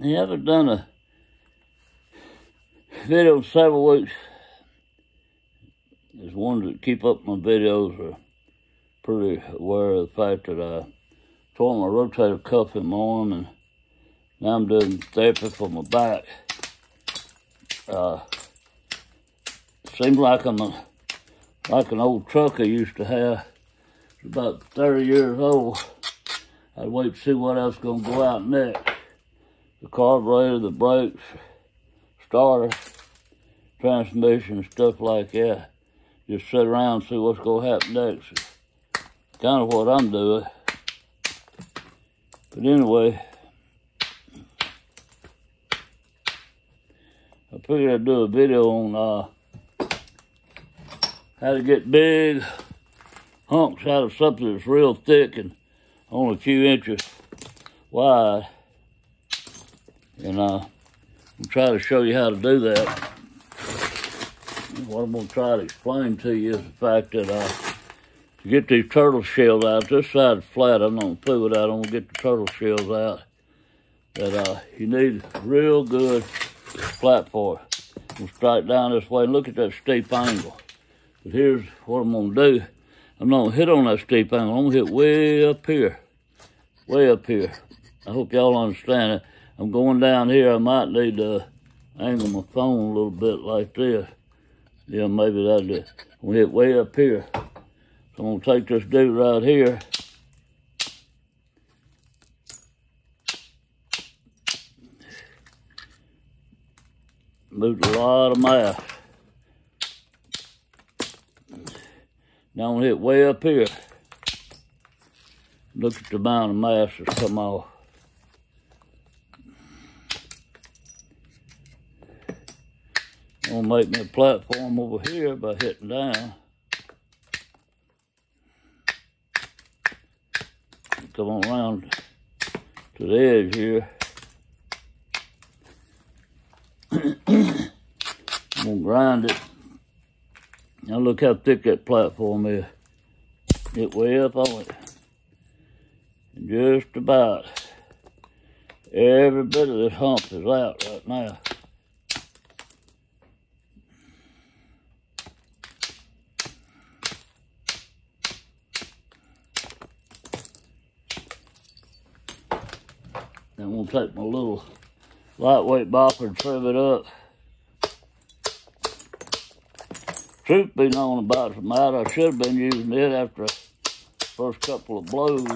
I haven't done a video in several weeks. Just wanted to keep up my videos. Are pretty aware of the fact that I tore my rotator cuff in my arm, and now I'm doing therapy for my back. Seems like I'm like an old truck I used to have. It's about 30 years old. I'd wait to see what else going to go out next. The carburetor, the brakes, starter, transmission, stuff like that. Just sit around and see what's going to happen next. Kind of what I'm doing. But anyway, I figured I'd do a video on how to get big hunks out of something that's real thick and only a few inches wide. And I'll try to show you how to do that. What I'm going to try to explain to you is the fact that to get these turtle shells out, this side's flat, I'm not going to fool with that, I'm going to get the turtle shells out. That you need real good platform. I'm going to strike down this way and look at that steep angle. But here's what I'm going to do. I'm not going to hit on that steep angle, I'm going to hit way up here. Way up here. I hope y'all understand it. I'm going down here, I might need to angle my phone a little bit like this. Yeah, maybe that'll do it. I'm going to hit way up here. So I'm going to take this dude right here. Moved a lot of mass. Now I'm going to hit way up here. Look at the amount of mass that's come off. I'm going to make me a platform over here by hitting down. Come on around to the edge here. I'm going to grind it. Now look how thick that platform is. Get way up on it. And just about every bit of this hump is out right now. Then I'm going to take my little lightweight bopper and trim it up. Truth be known about some out, I should have been using it after the first couple of blows,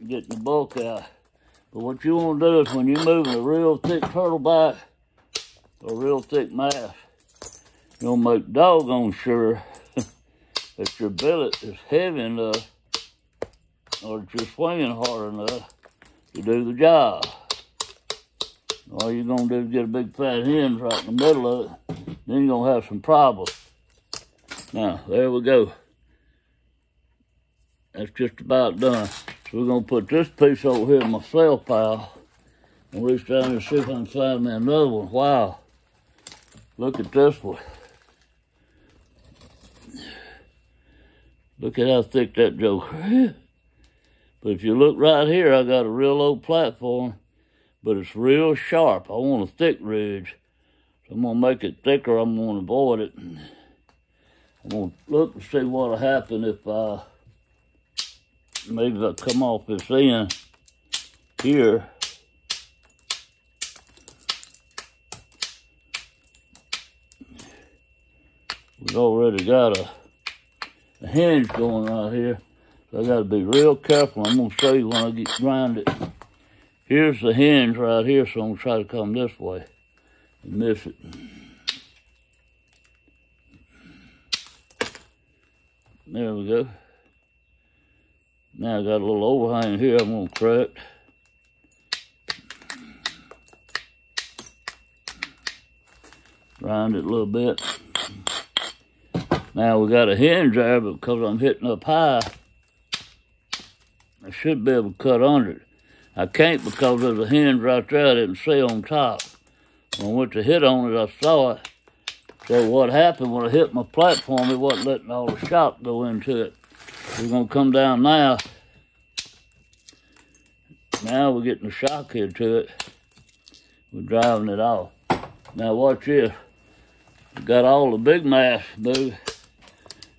getting the bulk out. But what you want to do is when you're moving a real thick turtle back or a real thick mass, you want to make doggone sure that your billet is heavy enough or that you're swinging hard enough to do the job. All you're going to do is get a big fat hinge right in the middle of it. Then you're going to have some problems. Now, there we go. That's just about done. So we're going to put this piece over here in my cell pile and reach down and see if I can find me another one. Wow. Look at this one. Look at how thick that joker is. But if you look right here, I got a real low platform, but it's real sharp. I want a thick ridge. So I'm going to make it thicker. I'm going to avoid it. I'm going to look and see what will happen if maybe if I come off this end here. We've already got a hinge going right here. So I got to be real careful. I'm going to show you when I get grind it. Here's the hinge right here, so I'm going to try to come this way and miss it. There we go. Now I got a little overhang here I'm going to correct. Grind it a little bit. Now we got a hinge there, but because I'm hitting up high, I should be able to cut under it. I can't because there's a hinge right there I didn't see on top. When I went to hit on it, I saw it. So what happened when I hit my platform, it wasn't letting all the shock go into it. We're going to come down now. Now we're getting the shock into it. We're driving it off. Now watch this. We got all the big mass moved.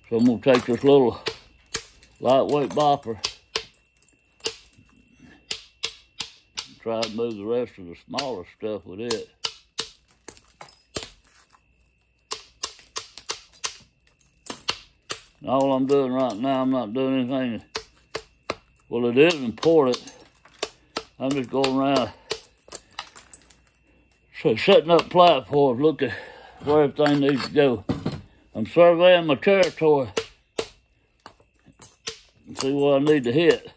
So I'm gonna take this little lightweight bopper. Try to move the rest of the smaller stuff with it. And all I'm doing right now, I'm not doing anything. Well, it is important. I'm just going around, so setting up platforms, looking where everything needs to go. I'm surveying my territory and see what I need to hit.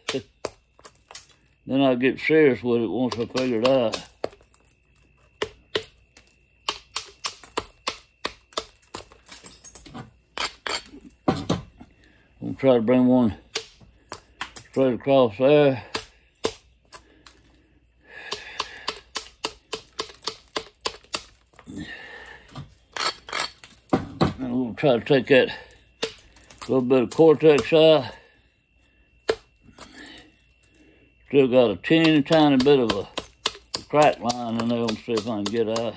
Then I get serious with it once I figure it out. I'm gonna try to bring one straight across there. And I'm gonna try to take that little bit of Cortex out. Still got a teeny tiny bit of a crack line in there. Let's see if I can get out.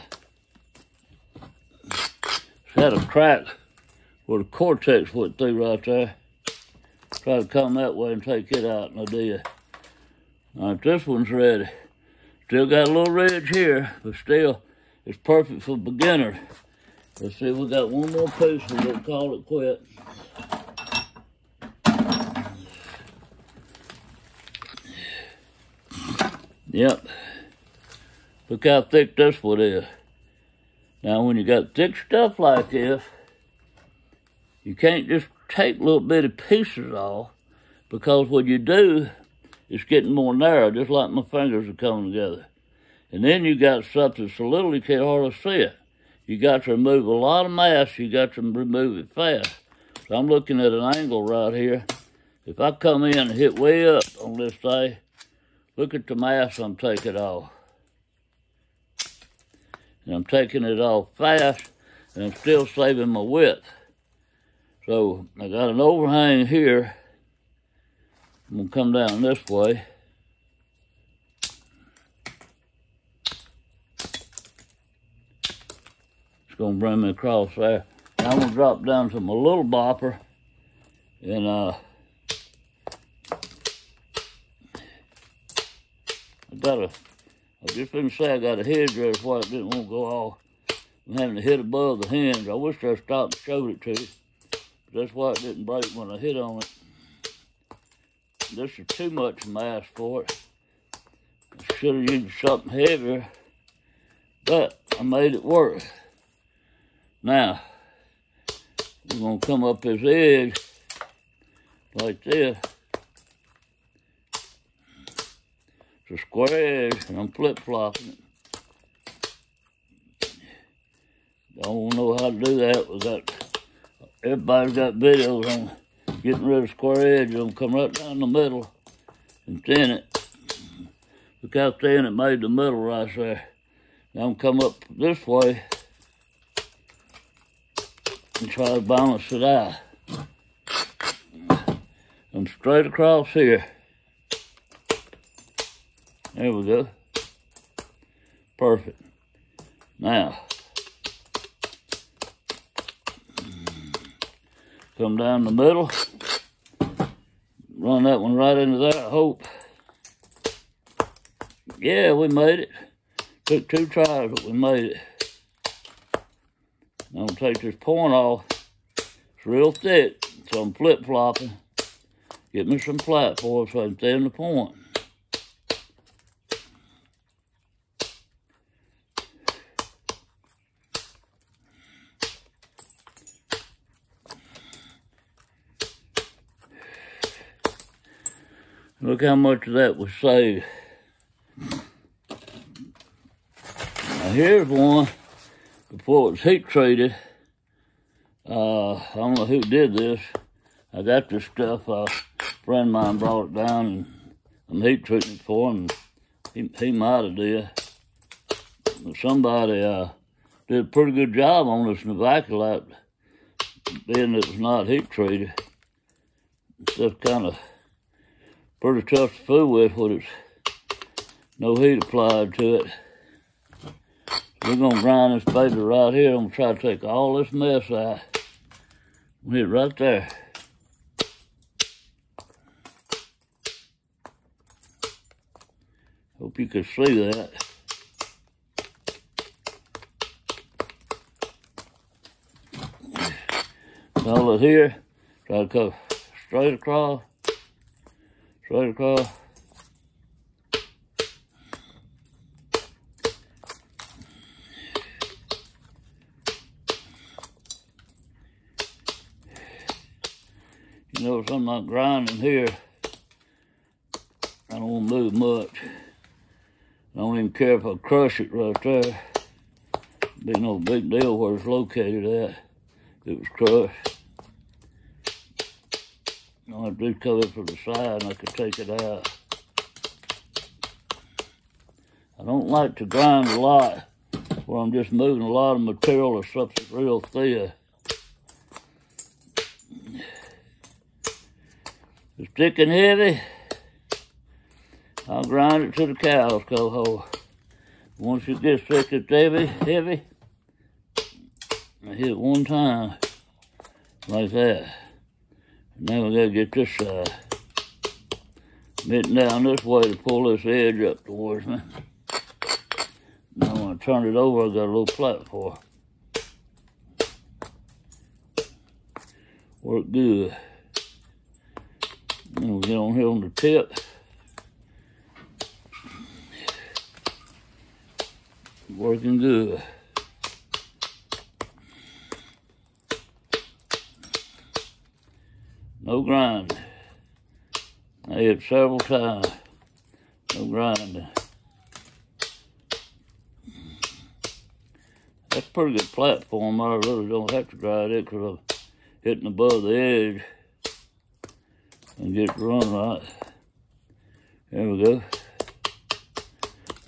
It's had a crack where the Cortex went through right there. Try to come that way and take it out, and I did. All right, this one's ready. Still got a little ridge here, but still, it's perfect for beginners. Let's see if we got one more piece and we'll call it quit. Yep. Look how thick this one is. Now, when you got thick stuff like this, you can't just take little bitty pieces off, because when you do, it's getting more narrow, just like my fingers are coming together. And then you got something so little you can't hardly see it. You got to remove a lot of mass, you got to remove it fast. So I'm looking at an angle right here. If I come in and hit way up on this thing, look at the mass I'm taking off. And I'm taking it off fast, and I'm still saving my width. So I got an overhang here. I'm gonna come down this way. It's gonna bring me across there. Now I'm gonna drop down to my little bopper, and I just didn't say I got a hinge there, that's why it didn't want to go off. I'm having to hit above the hinge. I wish I stopped and showed it to you. But that's why it didn't break when I hit on it. This is too much mass for it. I should have used something heavier, but I made it work. Now, we're gonna come up this edge like this. It's a square edge, and I'm flip-flopping it. Don't know how to do that. Everybody's got videos on getting rid of square edge. I'm come right down the middle and thin it. Look how thin it made the middle right there. Now I'm come up this way and try to balance it out. I'm straight across here. There we go. Perfect. Now, come down the middle. Run that one right into there, I hope. Yeah, we made it. Took 2 tries, but we made it. I'm gonna take this point off. It's real thick, so I'm flip-flopping. Get me some platform so I can thin the point. Look how much of that was saved. Now here's one before it was heat treated. I don't know who did this. I got this stuff. A friend of mine brought it down, and I'm heat treating it for him. He might have did. But somebody did a pretty good job on this Novaculite, being it was not heat treated. It's just kind of pretty tough to fool with when it's no heat applied to it. We're gonna grind this baby right here. I'm gonna try to take all this mess out. Hit it right there. Hope you can see that. All it here. Try to go straight across. Straight across. You notice I'm not grinding here. I don't want to move much. I don't even care if I crush it right there. Be no big deal where it's located at. If it was crushed. I'll have to cover it from the side and I can take it out. I don't like to grind a lot where I'm just moving a lot of material or something real thin. If it's thick and heavy, I'll grind it to the cows go home. Once it gets thick and heavy, I hit it one time, like that. Now we gotta get this side. Bent down this way to pull this edge up towards me. Now when I turn it over, I got a little platform. Work good. Then we get on here on the tip. Working good. No grinding. I hit several times. No grinding. That's a pretty good platform. I really don't have to grind it because I'm hitting above the edge and get it run right. There we go.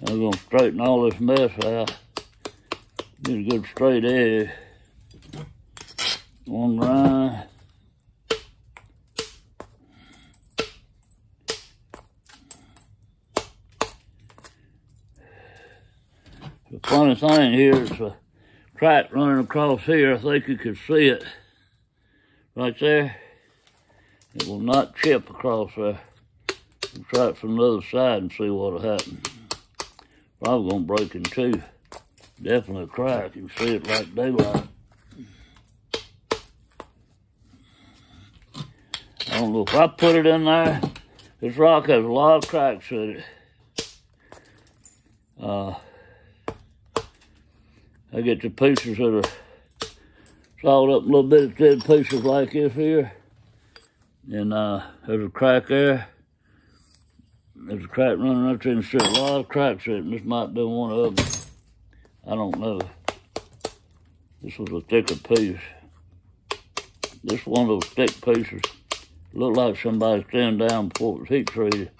I'm going to straighten all this mess out. Get a good straight edge. One grind. The funny thing here is a track running across here. I think you can see it right there. It will not chip across there. We'll try it from the other side and see what'll happen. Probably gonna break in two. Definitely a crack. You can see it like daylight. I don't know if I put it in there. This rock has a lot of cracks in it. I get the pieces that are sawed up a little bit of thin pieces like this here. And there's a crack there. There's a crack running up there and see a lot of cracks in it. And this might be one of them. I don't know. This was a thicker piece. This one of those thick pieces. Looked like somebody standing down before it was heat treated.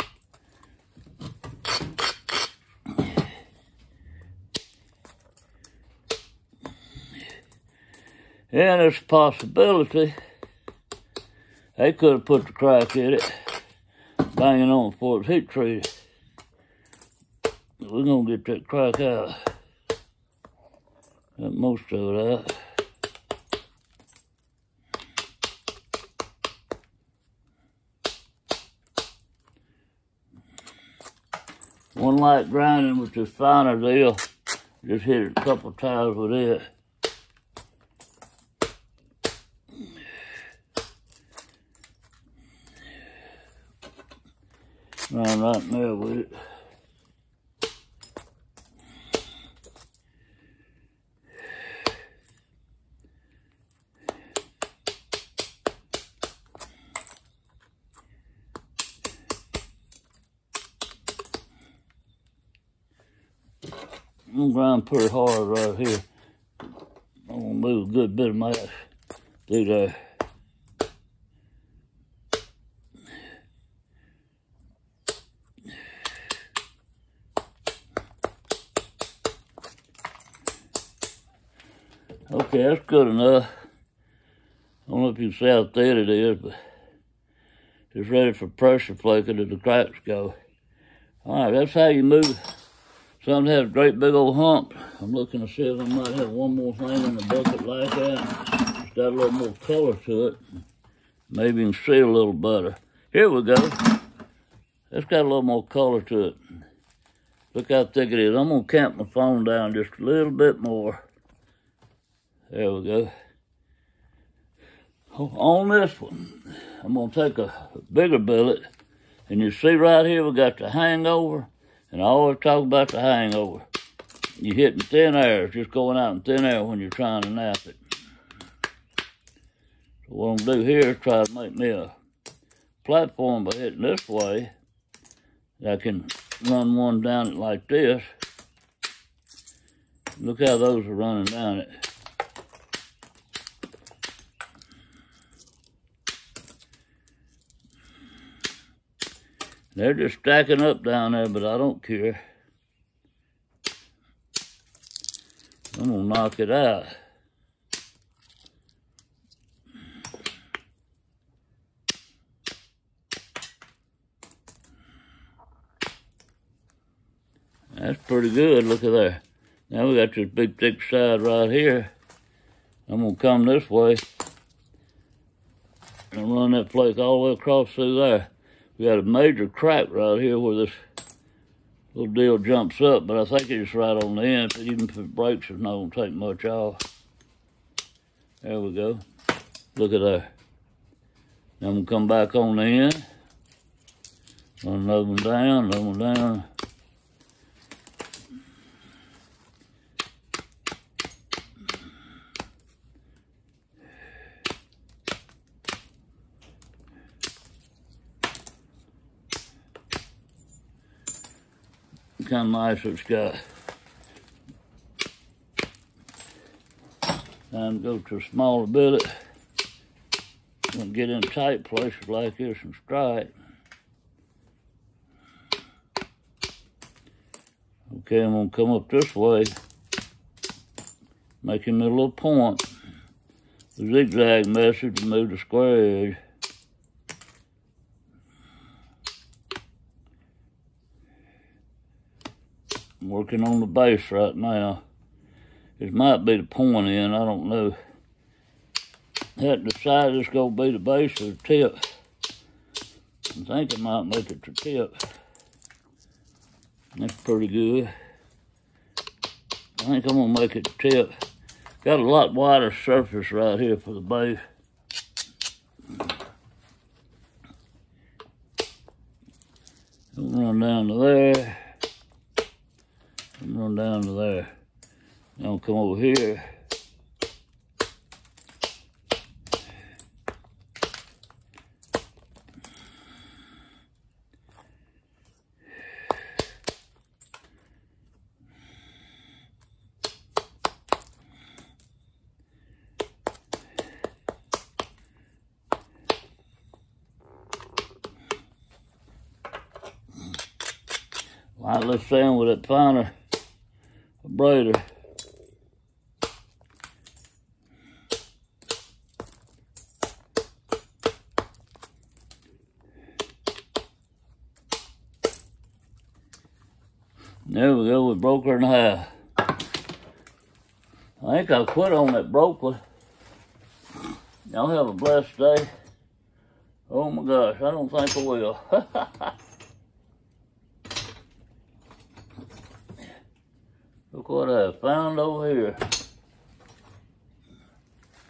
And there's a possibility they could have put the crack in it, banging on before it's heat treated. We're gonna get that crack out. Got most of it out. One light grinding with this finer deal. Just hit it a couple times with it. Right in there with it. I'm gonna grind pretty hard right here. I'm gonna move a good bit of mass through there. Okay, that's good enough. I don't know if you can see how thin it is, but it's ready for pressure flaking as the cracks go. All right, that's how you move something that has a great big old hump. I'm looking to see if I might have one more thing in the bucket like that. It's got a little more color to it. Maybe you can see a little better. Here we go. It's got a little more color to it. Look how thick it is. I'm gonna camp my phone down just a little bit more. There we go. On this one, I'm gonna take a bigger billet, and you see right here we got the hangover, and I always talk about the hangover. You're hitting thin air, it's just going out in thin air when you're trying to nap it. So what I'm gonna do here is try to make me a platform by hitting this way. I can run one down it like this. Look how those are running down it. They're just stacking up down there, but I don't care. I'm gonna knock it out. That's pretty good, look at there. Now we got this big thick side right here. I'm gonna come this way and run that flake all the way across through there. We got a major crack right here where this little deal jumps up, but I think it's right on the end, but even if it breaks, it's not gonna take much off. There we go. Look at that. Now I'm gonna come back on the end. Run another one down, another one down. Kind of nice it's got. Time to go to a smaller billet. Gonna get in tight places like this and strike. Okay, I'm gonna come up this way, making a little point. The zigzag method to move the square edge. I'm working on the base right now. This might be the point in, I don't know. I haven't decided it's gonna be the base or the tip. I think I might make it the tip. That's pretty good. I think I'm gonna make it the tip. Got a lot wider surface right here for the base. Run down to there. Run down to there. Now I'll come over here. All right, let's sand with that finer braider. There we go, we broke her in half. I think I'll quit on that broke one. Y'all have a blessed day. Oh my gosh, I don't think I will. Look what I found over here.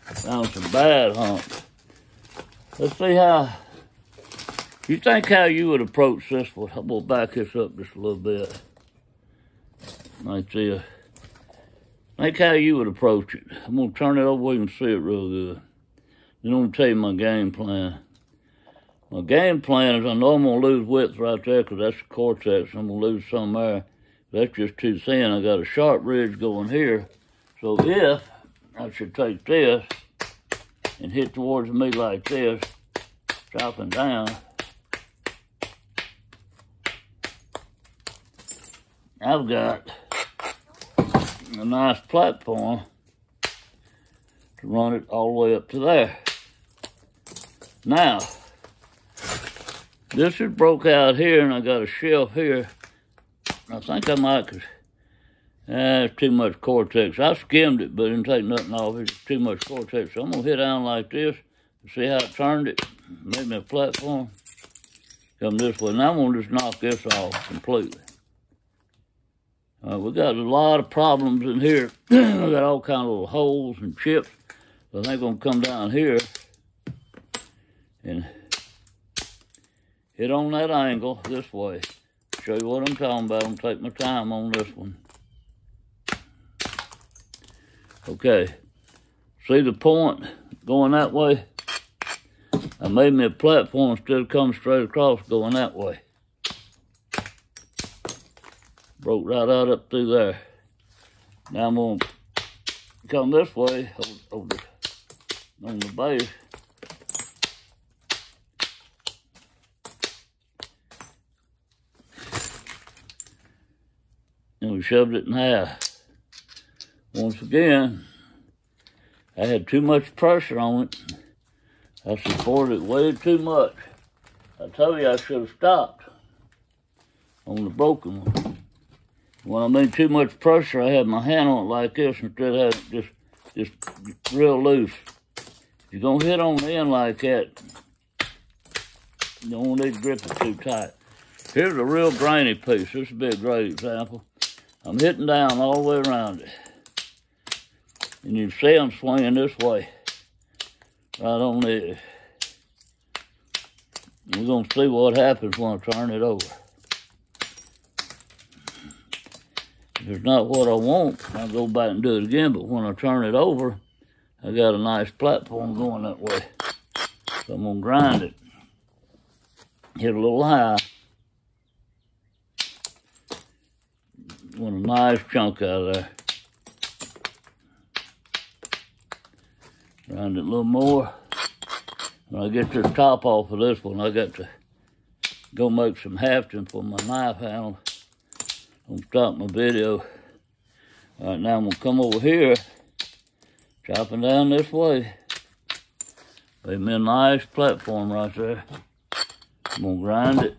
Found some bad humps. Let's see how you think how you would approach this one. I'm gonna back this up just a little bit. Right there. Think how you would approach it. I'm gonna turn it over where you can see it real good. Then I'm gonna tell you my game plan. My game plan is I know I'm gonna lose width right there because that's the cortex. I'm gonna lose some there. That's just too thin. I got a sharp ridge going here. So if I should take this and hit towards me like this, dropping down, I've got a nice platform to run it all the way up to there. Now, This is broke out here, and I got a shelf here. I think I might, cause it's too much Cortex. I skimmed it, but it didn't take nothing off. It's too much Cortex. So I'm gonna hit down like this and see how it turned it. Made me a platform. Come this way. Now I'm gonna just knock this off completely. We got a lot of problems in here. We got all kind of little holes and chips. So I think I'm gonna come down here and hit on that angle this way. Show you what I'm talking about. I'm gonna take my time on this one. Okay, see the point going that way? I made me a platform instead of coming straight across going that way. Broke right out up through there. Now I'm gonna come this way on the base. And we shoved it in half. Once again, I had too much pressure on it. I supported it way too much. I told you I should have stopped on the broken one. When I made too much pressure, I had my hand on it like this instead of having it just real loose. If you're gonna hit on the end like that, you don't need to grip it too tight. Here's a real grainy piece. This would be a great example. I'm hitting down all the way around it. And you see I'm swinging this way, right on there. We're gonna see what happens when I turn it over. If it's not what I want, I'll go back and do it again, but when I turn it over, I got a nice platform going that way. So I'm gonna grind it. Hit a little high. Want a nice chunk out of there. Grind it a little more. When I get this top off of this one, I got to go make some hafting for my knife handle. I'm gonna stop my video. All right, now I'm gonna come over here, chopping down this way. Made me a nice platform right there. I'm gonna grind it.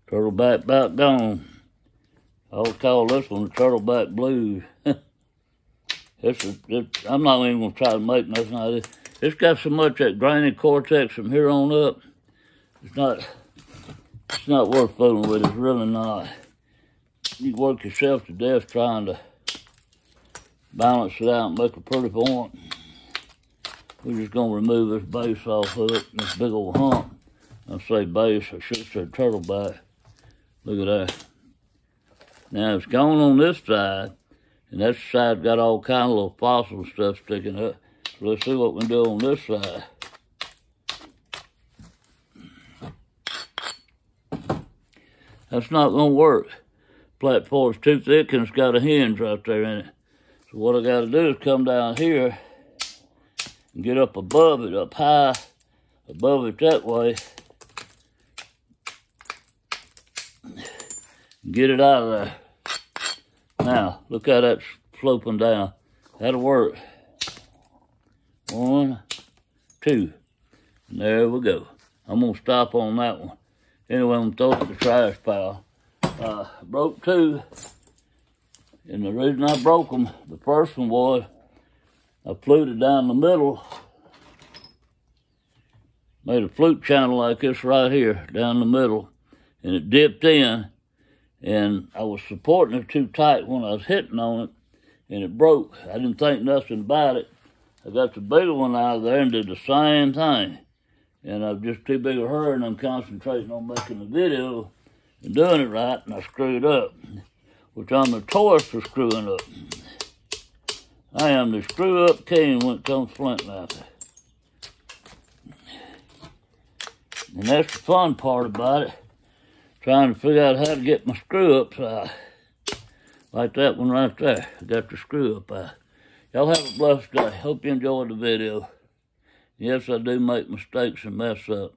Turtleback about gone. I'll call this one the Turtleback Blues. I'm not even gonna try to make nothing out of this. It's got so much that grainy Cortex from here on up. It's not worth fooling with. It's really not. You work yourself to death trying to balance it out and make a pretty point. We're just gonna remove this base off of it, this big old hump. I say base, I should say turtleback. Look at that. Now it's gone on this side, and that side got all kind of little fossil stuff sticking up. So let's see what we can do on this side. That's not gonna work. Platform's too thick and it's got a hinge right there in it. So what I gotta do is come down here and get up above it, up high, above it that way. Get it out of there. Now, look how that's sloping down. That'll work. 1, 2. And there we go. I'm gonna stop on that one. Anyway, I'm gonna throw it in the trash pile. Broke 2. And the reason I broke them, the first one was I fluted down the middle. Made a flute channel like this right here, down the middle. And it dipped in. And I was supporting it too tight when I was hitting on it, and it broke. I didn't think nothing about it. I got the bigger one out of there and did the same thing. And I'm just too big a hurry, and I'm concentrating on making the video and doing it right, and I screwed up, which I'm notorious for screwing up. I am the screw-up king when it comes to flint knifing. And that's the fun part about it. Trying to figure out how to get my screw-ups out. Like that one right there. I got the screw-up out. Y'all have a blessed day. Hope you enjoyed the video. Yes, I do make mistakes and mess up.